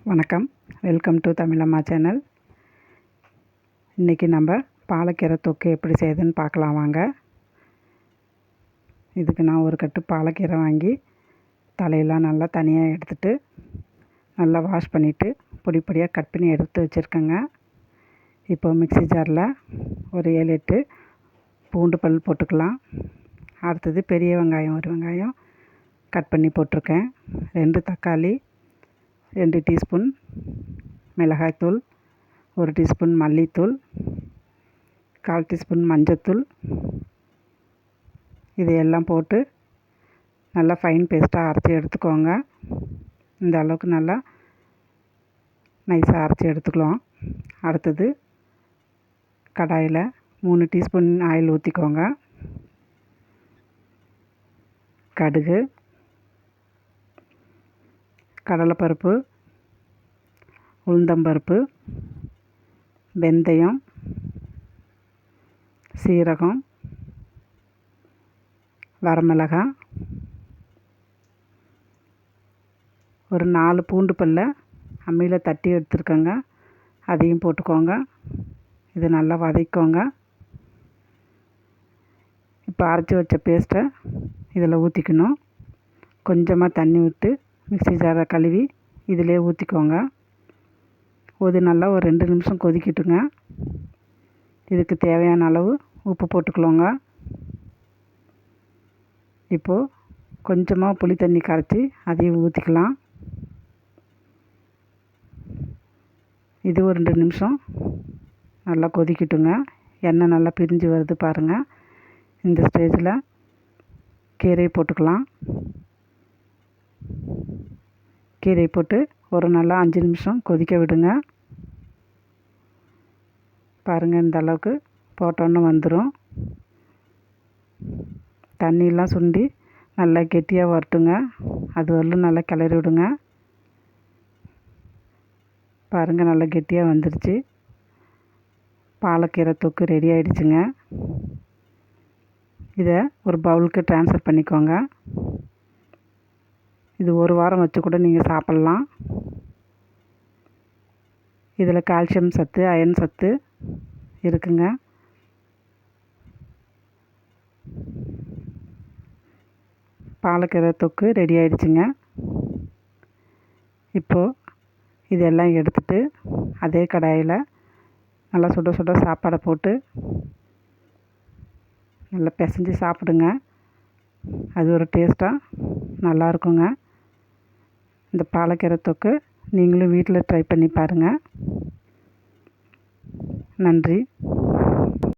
வணக்கம், welcome to தமிழம்மா channel. இன்றைக்கி நம்ம பாலக்கீரை தொக்கு எப்படி செய்யுதுன்னு பார்க்கலாம் வாங்க. இதுக்கு நான் ஒரு கட்டு பாலக்கீரை வாங்கி தலையெல்லாம் நல்லா தனியாக எடுத்துட்டு நல்லா வாஷ் பண்ணிவிட்டு பொடி பொடியாக கட் பண்ணி எடுத்து வச்சுருக்கேங்க. இப்போ மிக்ஸி ஜாரில் ஒரு 7-8 பூண்டு பல் போட்டுக்கலாம். அடுத்தது பெரிய வெங்காயம் ஒரு வெங்காயம் கட் பண்ணி போட்டிருக்கேன். 2 தக்காளி, 2 டீஸ்பூன் மிளகாய்த்தூள், 1 டீஸ்பூன் மல்லித்தூள், 1/4 டீஸ்பூன் மஞ்சத்தூள், இதையெல்லாம் போட்டு நல்லா ஃபைன் பேஸ்ட்டாக அரைச்சி எடுத்துக்கோங்க. இந்த அளவுக்கு நல்லா நைஸாக அரைச்சி எடுத்துக்கலாம். அடுத்தது கடாயில் 3 டீஸ்பூன் ஆயில் ஊற்றிக்கோங்க. கடுகு, கடலைப்பருப்பு, உளுந்தம்பருப்பு, வெந்தயம், சீரகம், வரமிளகாய், ஒரு 4 பூண்டு பல்லை அம்மியில் தட்டி எடுத்துருக்கோங்க. அதையும் போட்டுக்கோங்க. இது நல்லா வதக்கிக்கோங்க. இப்போ அரைச்சி வச்ச பேஸ்ட்டை இதில் ஊற்றிக்கணும். கொஞ்சமாக தண்ணி விட்டு மிக்ஸி ஜாரை கழுவி இதிலே ஊற்றிக்கோங்க. இது நல்லா ஒரு 2 நிமிஷம் கொதிக்கட்டுங்க. இதுக்கு தேவையான அளவு உப்பு போட்டுக்கலாங்க. இப்போது கொஞ்சமாக புளி தண்ணி கரைச்சி அதையும் ஊற்றிக்கலாம். இது ஒரு 2 நிமிஷம் நல்லா கொதிக்கட்டுங்க. எண்ணெய் நல்லா பிரிஞ்சு வருது பாருங்கள். இந்த ஸ்டேஜில் கீரையை போட்டுக்கலாம். கீரையை போட்டு ஒரு நல்லா 5 நிமிஷம் கொதிக்க விடுங்க. பாருங்கள், இந்த அளவுக்கு போட்டோன்னு வந்துடும். தண்ணியெல்லாம் சுண்டி நல்லா கெட்டியாக வரட்டுங்க. அது வரலும் நல்லா கிளறி விடுங்க. பாருங்கள், நல்லா கெட்டியாக வந்துடுச்சு. பாலக்கீரை தொக்கு ரெடி ஆகிடுச்சுங்க. இதை ஒரு பவுலுக்கு ட்ரான்ஸ்ஃபர் பண்ணிக்கோங்க. இது ஒரு வாரம் வச்சு கூட நீங்கள் சாப்பிட்லாம். இதில் கால்சியம் சத்து, அயர்ன் சத்து இருக்குங்க. பாலக்கீரை தொக்கு ரெடி ஆகிடுச்சுங்க. இப்போது இதெல்லாம் எடுத்துட்டு அதே கடாயில் நல்லா சுட சுட சாப்பாடை போட்டு நல்லா பிசைஞ்சு சாப்பிடுங்க. அது ஒரு டேஸ்ட்டாக நல்லாயிருக்குங்க. இந்த பாலக்கீரை தொக்கு நீங்களும் வீட்டில் ட்ரை பண்ணி பாருங்கள். நன்றி.